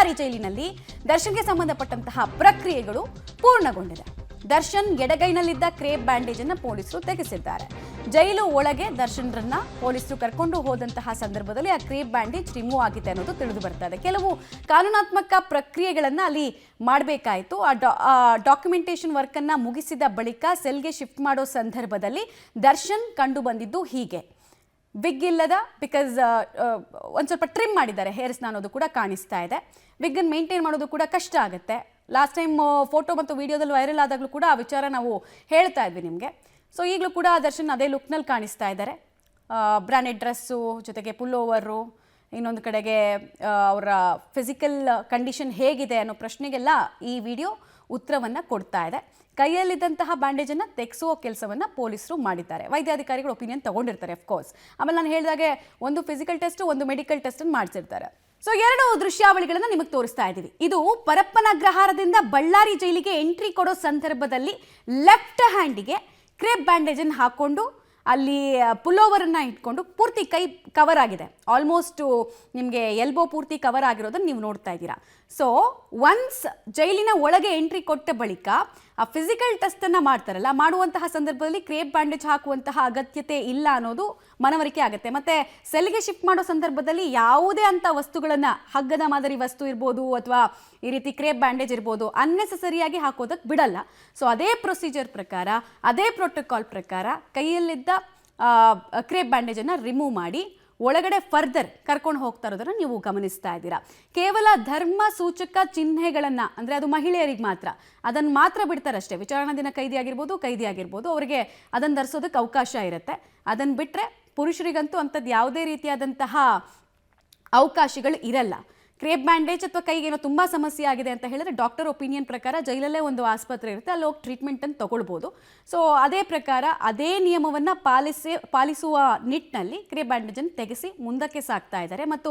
ಬಳ್ಳಾರಿ ಜೈಲಿನಲ್ಲಿ ದರ್ಶನ್ಗೆ ಸಂಬಂಧಪಟ್ಟಂತಹ ಪ್ರಕ್ರಿಯೆಗಳು ಪೂರ್ಣಗೊಂಡಿದೆ. ದರ್ಶನ್ ಎಡಗೈನಲ್ಲಿದ್ದ ಕ್ರೇಪ್ ಬ್ಯಾಂಡೇಜ್ ಅನ್ನು ಪೊಲೀಸರು ತೆಗೆಸಿದ್ದಾರೆ. ಜೈಲು ಒಳಗೆ ದರ್ಶನ್ರನ್ನ ಪೊಲೀಸರು ಕರ್ಕೊಂಡು ಹೋದಂತಹ ಸಂದರ್ಭದಲ್ಲಿ ಆ ಕ್ರೇಪ್ ಬ್ಯಾಂಡೇಜ್ ರಿಮೂವ್ ಆಗಿದೆ ಅನ್ನೋದು ತಿಳಿದು ಬರ್ತಾ ಇದೆ. ಕೆಲವು ಕಾನೂನಾತ್ಮಕ ಪ್ರಕ್ರಿಯೆಗಳನ್ನ ಅಲ್ಲಿ ಮಾಡಬೇಕಾಯಿತು. ಆ ಡಾಕ್ಯುಮೆಂಟೇಶನ್ ವರ್ಕ್ ಅನ್ನ ಮುಗಿಸಿದ ಬಳಿಕ ಸೆಲ್ಗೆ ಶಿಫ್ಟ್ ಮಾಡೋ ಸಂದರ್ಭದಲ್ಲಿ ದರ್ಶನ್ ಕಂಡು ಬಂದಿದ್ದು ಹೀಗೆ. ವಿಗ್ ಇಲ್ಲದ, ಬಿಕಾಸ್ ಒಂದು ಸ್ವಲ್ಪ ಟ್ರಿಮ್ ಮಾಡಿದ್ದಾರೆ ಹೇರ್ಸ್ನ ಅನ್ನೋದು ಕೂಡ ಕಾಣಿಸ್ತಾ ಇದೆ. ವಿಗ್ಗನ್ನು ಮೇಂಟೈನ್ ಮಾಡೋದು ಕೂಡ ಕಷ್ಟ ಆಗುತ್ತೆ. ಲಾಸ್ಟ್ ಟೈಮ್ ಫೋಟೋ ಮತ್ತು ವಿಡಿಯೋದಲ್ಲಿ ವೈರಲ್ ಆದಾಗಲೂ ಕೂಡ ಆ ವಿಚಾರ ನಾವು ಹೇಳ್ತಾ ಇದ್ವಿ ನಿಮಗೆ. ಸೊ ಈಗಲೂ ಕೂಡ ದರ್ಶನ್ ಅದೇ ಲುಕ್ನಲ್ಲಿ ಕಾಣಿಸ್ತಾ ಇದ್ದಾರೆ. ಬ್ರಾಂಡೆಡ್ ಡ್ರೆಸ್ಸು ಜೊತೆಗೆ ಪುಲ್ ಓವರು, ಇನ್ನೊಂದು ಕಡೆಗೆ ಅವರ ಫಿಸಿಕಲ್ ಕಂಡೀಷನ್ ಹೇಗಿದೆ ಅನ್ನೋ ಪ್ರಶ್ನೆಗೆಲ್ಲ ಈ ವಿಡಿಯೋ ಉತ್ತರವನ್ನು ಕೊಡ್ತಾ ಇದೆ. ಕೈಯಲ್ಲಿದ್ದಂತಹ ಬ್ಯಾಂಡೇಜನ್ನು ತೆಗೆಸುವ ಕೆಲಸವನ್ನು ಪೊಲೀಸರು ಮಾಡಿದ್ದಾರೆ. ವೈದ್ಯಾಧಿಕಾರಿಗಳು ಒಪಿನಿಯನ್ ತಗೊಂಡಿರ್ತಾರೆ ಅಫ್ಕೋರ್ಸ್. ಆಮೇಲೆ ನಾನು ಹೇಳಿದಾಗೆ ಒಂದು ಫಿಸಿಕಲ್ ಟೆಸ್ಟು, ಒಂದು ಮೆಡಿಕಲ್ ಟೆಸ್ಟನ್ನು ಮಾಡಿಸಿರ್ತಾರೆ. ಸೊ ಎರಡು ದೃಶ್ಯಾವಳಿಗಳನ್ನು ನಿಮಗೆ ತೋರಿಸ್ತಾ ಇದ್ದೀವಿ. ಇದು ಪರಪ್ಪನ ಅಗ್ರಹಾರದಿಂದ ಬಳ್ಳಾರಿ ಜೈಲಿಗೆ ಎಂಟ್ರಿ ಕೊಡೋ ಸಂದರ್ಭದಲ್ಲಿ ಲೆಫ್ಟ್ ಹ್ಯಾಂಡಿಗೆ ಕ್ರೇಪ್ ಬ್ಯಾಂಡೇಜನ್ನು ಹಾಕ್ಕೊಂಡು ಅಲ್ಲಿ ಪುಲ್ಲೋವರನ್ನು ಇಟ್ಕೊಂಡು ಪೂರ್ತಿ ಕೈ ಕವರ್ ಆಗಿದೆ. ಆಲ್ಮೋಸ್ಟು ನಿಮಗೆ ಎಲ್ಬೋ ಪೂರ್ತಿ ಕವರ್ ಆಗಿರೋದನ್ನು ನೀವು ನೋಡ್ತಾ ಇದ್ದೀರಾ. ಸೊ ಒನ್ಸ್ ಜೈಲಿನ ಒಳಗೆ ಎಂಟ್ರಿ ಕೊಟ್ಟ ಬಳಿಕ ಆ ಫಿಸಿಕಲ್ ಟೆಸ್ಟನ್ನು ಮಾಡ್ತಾರಲ್ಲ, ಮಾಡುವಂತಹ ಸಂದರ್ಭದಲ್ಲಿ ಕ್ರೇಪ್ ಬ್ಯಾಂಡೇಜ್ ಹಾಕುವಂತಹ ಅಗತ್ಯತೆ ಇಲ್ಲ ಅನ್ನೋದು ಮನವರಿಕೆ ಆಗುತ್ತೆ. ಮತ್ತು ಸೆಲ್ಗೆ ಶಿಫ್ಟ್ ಮಾಡೋ ಸಂದರ್ಭದಲ್ಲಿ ಯಾವುದೇ ಅಂಥ ವಸ್ತುಗಳನ್ನು, ಹಗ್ಗದ ಮಾದರಿ ವಸ್ತು ಇರ್ಬೋದು ಅಥವಾ ಈ ರೀತಿ ಕ್ರೇಪ್ ಬ್ಯಾಂಡೇಜ್ ಇರ್ಬೋದು, ಅನ್ನೆಸೆಸರಿಯಾಗಿ ಹಾಕೋದಕ್ಕೆ ಬಿಡಲ್ಲ. ಸೊ ಅದೇ ಪ್ರೊಸೀಜರ್ ಪ್ರಕಾರ, ಅದೇ ಪ್ರೋಟೋಕಾಲ್ ಪ್ರಕಾರ ಕೈಯಲ್ಲಿದ್ದ ಕ್ರೇಪ್ ಬ್ಯಾಂಡೇಜನ್ನು ರಿಮೂವ್ ಮಾಡಿ ಒಳಗಡೆ ಫರ್ದರ್ ಕರ್ಕೊಂಡು ಹೋಗ್ತಾ ಇರೋದನ್ನು ನೀವು ಗಮನಿಸ್ತಾ ಇದ್ದೀರಾ. ಕೇವಲ ಧರ್ಮ ಸೂಚಕ ಚಿಹ್ನೆಗಳನ್ನು, ಅಂದರೆ ಅದು ಮಹಿಳೆಯರಿಗೆ ಮಾತ್ರ, ಅದನ್ನು ಮಾತ್ರ ಬಿಡ್ತಾರಷ್ಟೇ. ವಿಚಾರಣಾ ದಿನ ಕೈದಿ ಆಗಿರ್ಬೋದು, ಅವರಿಗೆ ಅದನ್ನು ಧರಿಸೋದಕ್ಕೆ ಅವಕಾಶ ಇರುತ್ತೆ. ಅದನ್ನು ಬಿಟ್ಟರೆ ಪುರುಷರಿಗಂತೂ ಅಂಥದ್ದು ಯಾವುದೇ ರೀತಿಯಾದಂತಹ ಅವಕಾಶಗಳು ಇರಲ್ಲ. ಕ್ರೇಪ್ ಬ್ಯಾಂಡೇಜ್ ಅಥವಾ ಕೈಗೆ ಏನೋ ತುಂಬ ಸಮಸ್ಯೆ ಆಗಿದೆ ಅಂತ ಹೇಳಿದ್ರೆ ಡಾಕ್ಟರ್ ಒಪಿನಿಯನ್ ಪ್ರಕಾರ ಜೈಲಲ್ಲೇ ಒಂದು ಆಸ್ಪತ್ರೆ ಇರುತ್ತೆ, ಅಲ್ಲಿ ಹೋಗಿ ಟ್ರೀಟ್ಮೆಂಟನ್ನು ತೊಗೊಳ್ಬೋದು. ಸೊ ಅದೇ ಪ್ರಕಾರ ಅದೇ ನಿಯಮವನ್ನು ಪಾಲಿಸುವ ನಿಟ್ಟಿನಲ್ಲಿ ಕ್ರೇಪ್ ಬ್ಯಾಂಡೇಜನ್ನು ತೆಗೆಸಿ ಮುಂದಕ್ಕೆ ಸಾಗ್ತಾ ಇದ್ದಾರೆ. ಮತ್ತು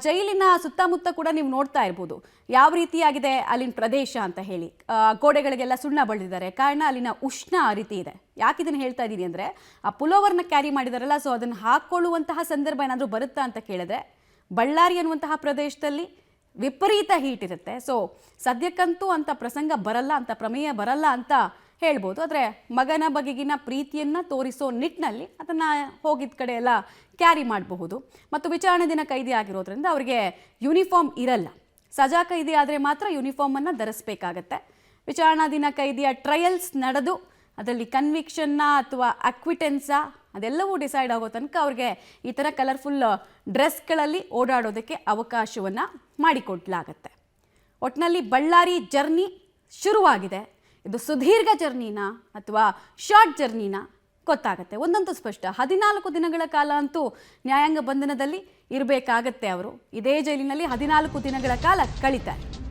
ಜೈಲಿನ ಸುತ್ತಮುತ್ತ ಕೂಡ ನೀವು ನೋಡ್ತಾ ಇರ್ಬೋದು ಯಾವ ರೀತಿಯಾಗಿದೆ ಅಲ್ಲಿನ ಪ್ರದೇಶ ಅಂತ ಹೇಳಿ. ಗೋಡೆಗಳಿಗೆಲ್ಲ ಸುಣ್ಣ ಬಳಿದಿದ್ದಾರೆ. ಕಾರಣ ಅಲ್ಲಿನ ಉಷ್ಣ ಆ ರೀತಿ ಇದೆ. ಯಾಕೆ ಇದನ್ನು ಹೇಳ್ತಾ ಇದ್ದೀನಿ ಅಂದರೆ, ಆ ಪುಲೋವರ್ನ ಕ್ಯಾರಿ ಮಾಡಿದಾರಲ್ಲ, ಸೊ ಅದನ್ನು ಹಾಕ್ಕೊಳ್ಳುವಂತಹ ಸಂದರ್ಭ ಏನಾದರೂ ಬರುತ್ತಾ ಅಂತ ಕೇಳಿದ್ರೆ ಬಳ್ಳಾರಿ ಅನ್ನುವಂತಹ ಪ್ರದೇಶದಲ್ಲಿ ವಿಪರೀತ ಹೀಟ್ ಇರುತ್ತೆ. ಸೊ ಸದ್ಯಕ್ಕಂತೂ ಅಂಥ ಪ್ರಸಂಗ ಬರಲ್ಲ, ಅಂಥ ಪ್ರಮೇಯ ಬರಲ್ಲ ಅಂತ ಹೇಳ್ಬೋದು. ಆದರೆ ಮಗನ ಬಗೆಗಿನ ಪ್ರೀತಿಯನ್ನು ತೋರಿಸೋ ನಿಟ್ಟಿನಲ್ಲಿ ಅದನ್ನು ಹೋಗಿದ್ದ ಕಡೆ ಎಲ್ಲ ಕ್ಯಾರಿ ಮಾಡಬಹುದು. ಮತ್ತು ವಿಚಾರಣೆ ದಿನ ಕೈದಿ ಆಗಿರೋದ್ರಿಂದ ಅವರಿಗೆ ಯೂನಿಫಾರ್ಮ್ ಇರಲ್ಲ. ಸಜಾ ಕೈದಿ ಆದರೆ ಮಾತ್ರ ಯೂನಿಫಾರ್ಮನ್ನು ಧರಿಸಬೇಕಾಗತ್ತೆ. ವಿಚಾರಣಾ ದಿನ ಕೈದಿಯ ಟ್ರಯಲ್ಸ್ ನಡೆದು ಅದರಲ್ಲಿ ಕನ್ವಿಕ್ಷನ್ನ ಅಥವಾ ಅಕ್ವಿಟೆನ್ಸಾ ಅದೆಲ್ಲವೂ ಡಿಸೈಡ್ ಆಗೋ ತನಕ ಅವ್ರಿಗೆ ಈ ಥರ ಕಲರ್ಫುಲ್ ಡ್ರೆಸ್ಗಳಲ್ಲಿ ಓಡಾಡೋದಕ್ಕೆ ಅವಕಾಶವನ್ನು ಮಾಡಿಕೊಡ್ಲಾಗತ್ತೆ. ಒಟ್ಟಿನಲ್ಲಿ ಬಳ್ಳಾರಿ ಜರ್ನಿ ಶುರುವಾಗಿದೆ. ಇದು ಸುದೀರ್ಘ ಜರ್ನಿನಾ ಅಥವಾ ಶಾರ್ಟ್ ಜರ್ನಿನಾ ಗೊತ್ತಾಗುತ್ತೆ. ಒಂದಂತೂ ಸ್ಪಷ್ಟ, 14 ದಿನಗಳ ಕಾಲ ಅಂತೂ ನ್ಯಾಯಾಂಗ ಬಂಧನದಲ್ಲಿ ಇರಬೇಕಾಗತ್ತೆ. ಅವರು ಇದೇ ಜೈಲಿನಲ್ಲಿ 14 ದಿನಗಳ ಕಾಲ ಕಳೀತಾರೆ.